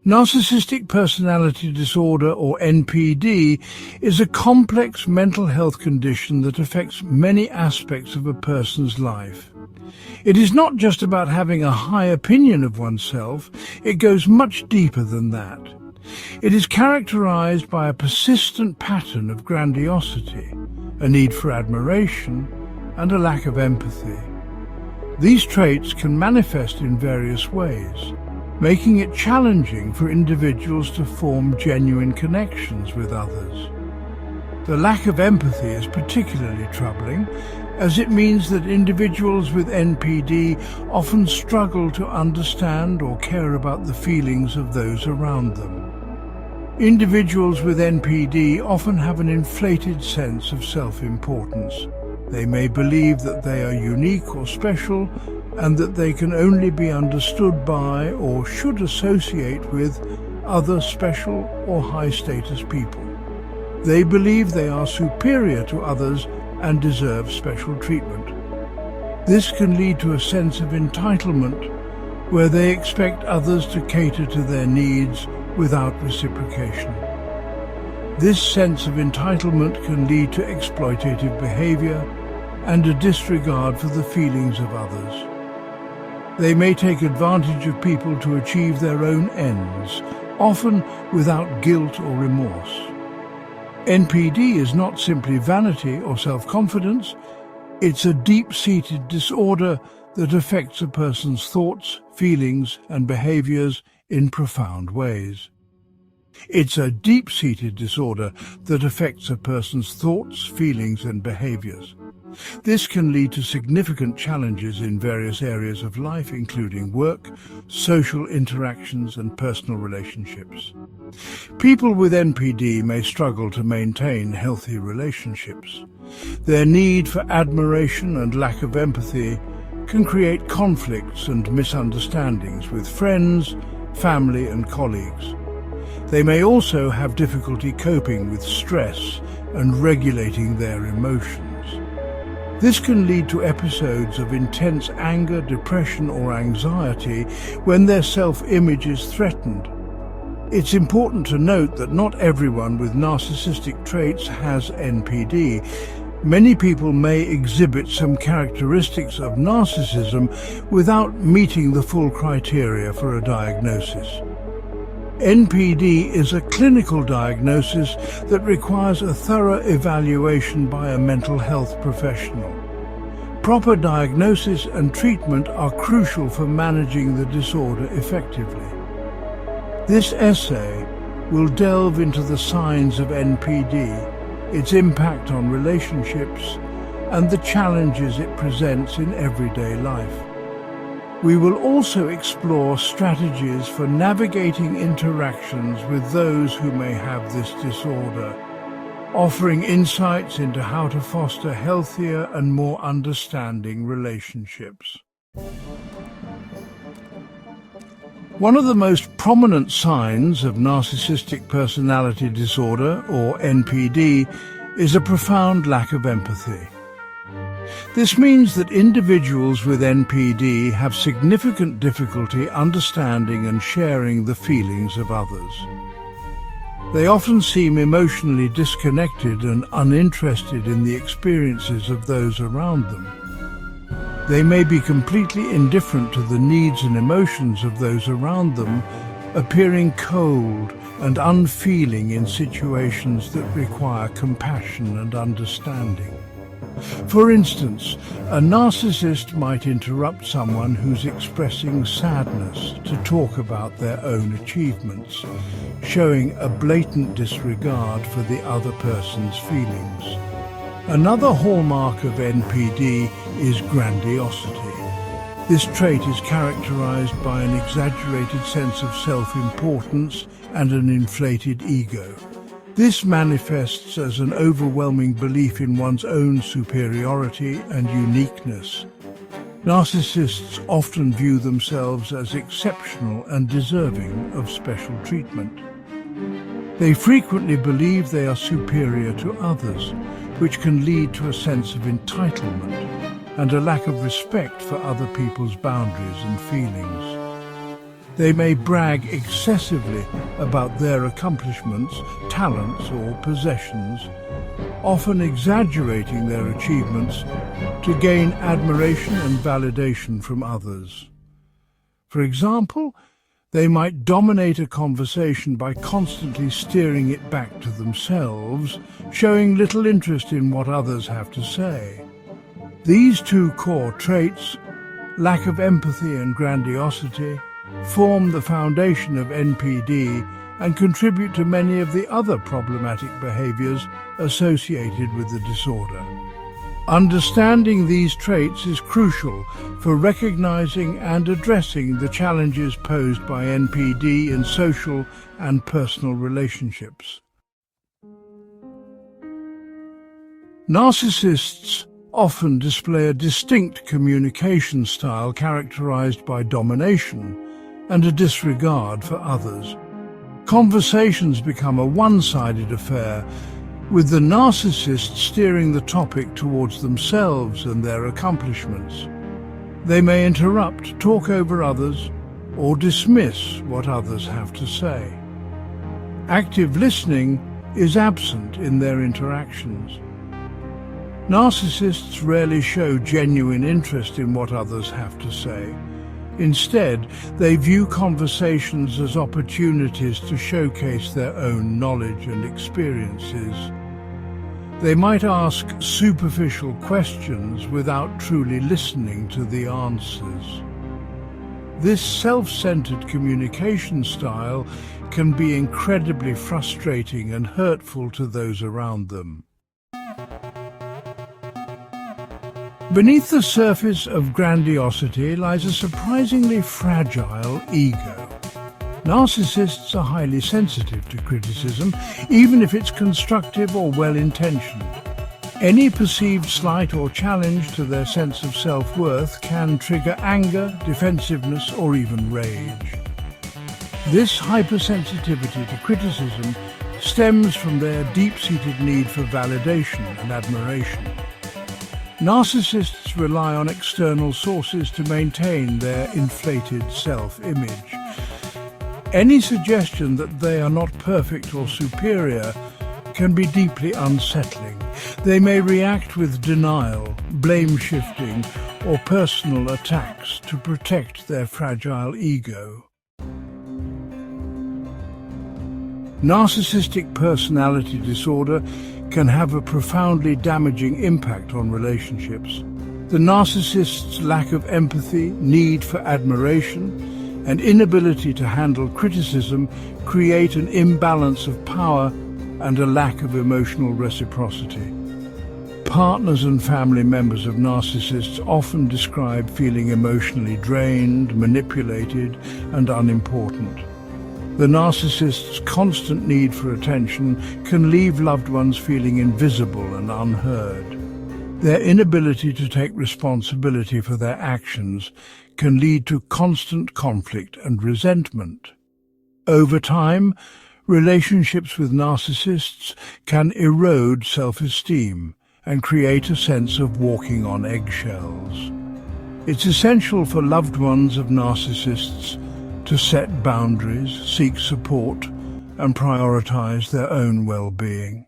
Narcissistic personality disorder, or NPD, is a complex mental health condition that affects many aspects of a person's life. It is not just about having a high opinion of oneself, it goes much deeper than that. It is characterized by a persistent pattern of grandiosity, a need for admiration, and a lack of empathy. These traits can manifest in various ways, making it challenging for individuals to form genuine connections with others. The lack of empathy is particularly troubling, as it means that individuals with NPD often struggle to understand or care about the feelings of those around them. Individuals with NPD often have an inflated sense of self-importance. They may believe that they are unique or special, and that they can only be understood by or should associate with other special or high-status people. They believe they are superior to others and deserve special treatment. This can lead to a sense of entitlement, where they expect others to cater to their needs without reciprocation. This sense of entitlement can lead to exploitative behavior and a disregard for the feelings of others. They may take advantage of people to achieve their own ends, often without guilt or remorse. NPD is not simply vanity or self-confidence, it's a deep-seated disorder that affects a person's thoughts, feelings, and behaviors in profound ways. It's a deep-seated disorder that affects a person's thoughts, feelings, and behaviors. This can lead to significant challenges in various areas of life, including work, social interactions, and personal relationships. People with NPD may struggle to maintain healthy relationships. Their need for admiration and lack of empathy can create conflicts and misunderstandings with friends, family, and colleagues. They may also have difficulty coping with stress and regulating their emotions. This can lead to episodes of intense anger, depression, or anxiety when their self-image is threatened. It's important to note that not everyone with narcissistic traits has NPD. Many people may exhibit some characteristics of narcissism without meeting the full criteria for a diagnosis. NPD is a clinical diagnosis that requires a thorough evaluation by a mental health professional. Proper diagnosis and treatment are crucial for managing the disorder effectively. This essay will delve into the signs of NPD, its impact on relationships, and the challenges it presents in everyday life. We will also explore strategies for navigating interactions with those who may have this disorder, offering insights into how to foster healthier and more understanding relationships. One of the most prominent signs of narcissistic personality disorder, or NPD, is a profound lack of empathy. This means that individuals with NPD have significant difficulty understanding and sharing the feelings of others. They often seem emotionally disconnected and uninterested in the experiences of those around them. They may be completely indifferent to the needs and emotions of those around them, appearing cold and unfeeling in situations that require compassion and understanding. For instance, a narcissist might interrupt someone who's expressing sadness to talk about their own achievements, showing a blatant disregard for the other person's feelings. Another hallmark of NPD is grandiosity. This trait is characterized by an exaggerated sense of self-importance and an inflated ego. This manifests as an overwhelming belief in one's own superiority and uniqueness. Narcissists often view themselves as exceptional and deserving of special treatment. They frequently believe they are superior to others, which can lead to a sense of entitlement and a lack of respect for other people's boundaries and feelings. They may brag excessively about their accomplishments, talents, or possessions, often exaggerating their achievements to gain admiration and validation from others. For example, they might dominate a conversation by constantly steering it back to themselves, showing little interest in what others have to say. These two core traits, lack of empathy and grandiosity, form the foundation of NPD and contribute to many of the other problematic behaviors associated with the disorder. Understanding these traits is crucial for recognizing and addressing the challenges posed by NPD in social and personal relationships. Narcissists often display a distinct communication style characterized by domination and a disregard for others. Conversations become a one-sided affair, with the narcissist steering the topic towards themselves and their accomplishments. They may interrupt, talk over others, or dismiss what others have to say. Active listening is absent in their interactions. Narcissists rarely show genuine interest in what others have to say. Instead, they view conversations as opportunities to showcase their own knowledge and experiences. They might ask superficial questions without truly listening to the answers. This self-centered communication style can be incredibly frustrating and hurtful to those around them. Beneath the surface of grandiosity lies a surprisingly fragile ego. Narcissists are highly sensitive to criticism, even if it's constructive or well-intentioned. Any perceived slight or challenge to their sense of self-worth can trigger anger, defensiveness, or even rage. This hypersensitivity to criticism stems from their deep-seated need for validation and admiration. Narcissists rely on external sources to maintain their inflated self-image. Any suggestion that they are not perfect or superior can be deeply unsettling. They may react with denial, blame-shifting, or personal attacks to protect their fragile ego. Narcissistic personality disorder can have a profoundly damaging impact on relationships. The narcissist's lack of empathy, need for admiration, and inability to handle criticism create an imbalance of power and a lack of emotional reciprocity. Partners and family members of narcissists often describe feeling emotionally drained, manipulated, and unimportant. The narcissist's constant need for attention can leave loved ones feeling invisible and unheard. Their inability to take responsibility for their actions can lead to constant conflict and resentment. Over time, relationships with narcissists can erode self-esteem and create a sense of walking on eggshells. It's essential for loved ones of narcissists to set boundaries, seek support, and prioritize their own well-being.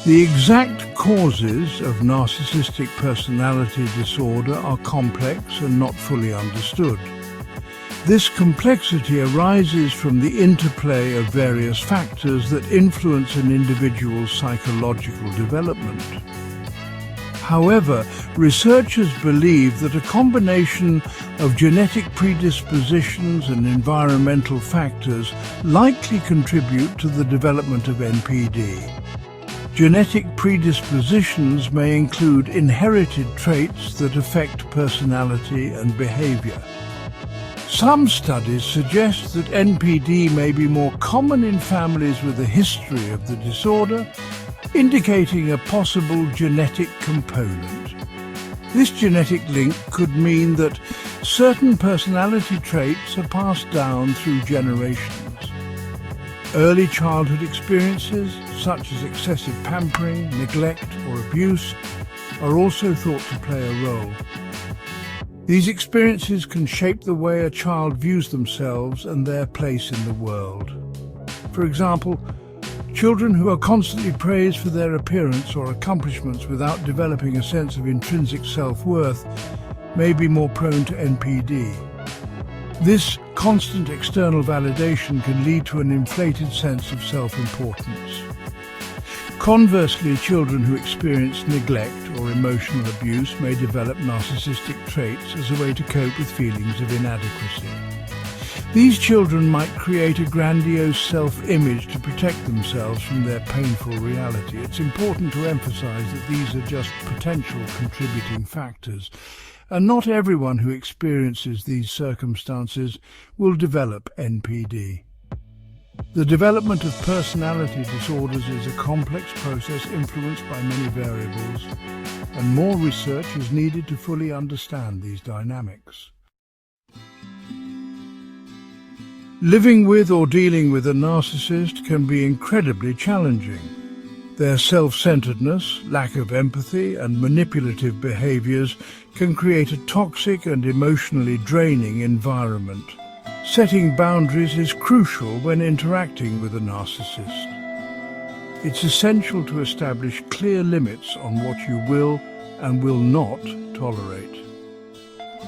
The exact causes of narcissistic personality disorder are complex and not fully understood. This complexity arises from the interplay of various factors that influence an individual's psychological development. However, researchers believe that a combination of genetic predispositions and environmental factors likely contribute to the development of NPD. Genetic predispositions may include inherited traits that affect personality and behavior. Some studies suggest that NPD may be more common in families with a history of the disorder, indicating a possible genetic component. This genetic link could mean that certain personality traits are passed down through generations. Early childhood experiences, such as excessive pampering, neglect, or abuse, are also thought to play a role. These experiences can shape the way a child views themselves and their place in the world. For example, children who are constantly praised for their appearance or accomplishments without developing a sense of intrinsic self-worth may be more prone to NPD. This constant external validation can lead to an inflated sense of self-importance. Conversely, children who experience neglect or emotional abuse may develop narcissistic traits as a way to cope with feelings of inadequacy. These children might create a grandiose self-image to protect themselves from their painful reality. It's important to emphasize that these are just potential contributing factors, and not everyone who experiences these circumstances will develop NPD. The development of personality disorders is a complex process influenced by many variables, and more research is needed to fully understand these dynamics. Living with or dealing with a narcissist can be incredibly challenging. Their self-centeredness, lack of empathy, and manipulative behaviors can create a toxic and emotionally draining environment. Setting boundaries is crucial when interacting with a narcissist. It's essential to establish clear limits on what you will and will not tolerate.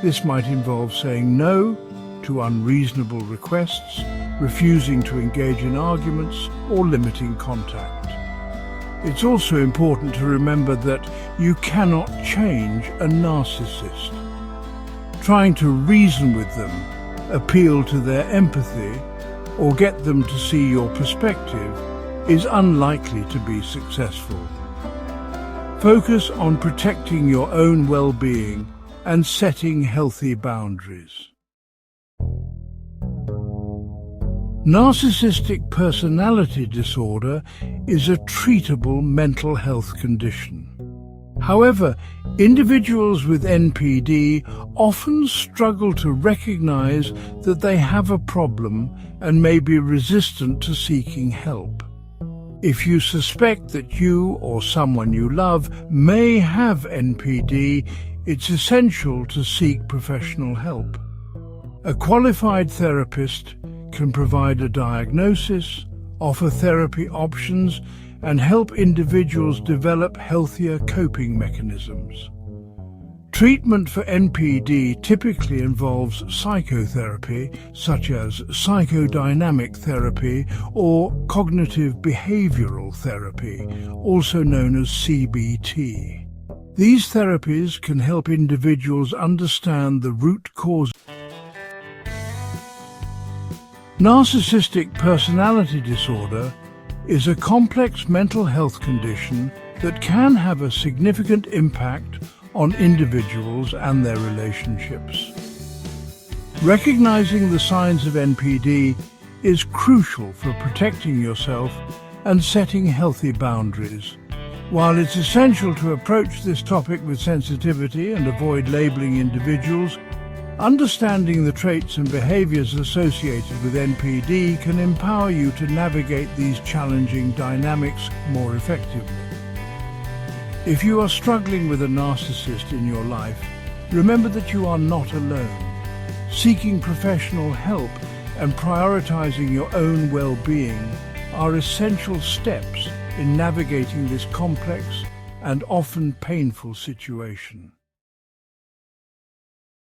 This might involve saying no to unreasonable requests, refusing to engage in arguments, or limiting contact. It's also important to remember that you cannot change a narcissist. Trying to reason with them, appeal to their empathy, or get them to see your perspective is unlikely to be successful. Focus on protecting your own well-being and setting healthy boundaries. Narcissistic personality disorder is a treatable mental health condition. However, individuals with NPD often struggle to recognize that they have a problem and may be resistant to seeking help. If you suspect that you or someone you love may have NPD, it's essential to seek professional help. A qualified therapist can provide a diagnosis, offer therapy options, and help individuals develop healthier coping mechanisms. Treatment for NPD typically involves psychotherapy, such as psychodynamic therapy or cognitive behavioral therapy, also known as CBT. These therapies can help individuals understand the root cause. Narcissistic personality disorder is a complex mental health condition that can have a significant impact on individuals and their relationships. Recognizing the signs of NPD is crucial for protecting yourself and setting healthy boundaries. While it's essential to approach this topic with sensitivity and avoid labeling individuals, understanding the traits and behaviors associated with NPD can empower you to navigate these challenging dynamics more effectively. If you are struggling with a narcissist in your life, remember that you are not alone. Seeking professional help and prioritizing your own well-being are essential steps in navigating this complex and often painful situation.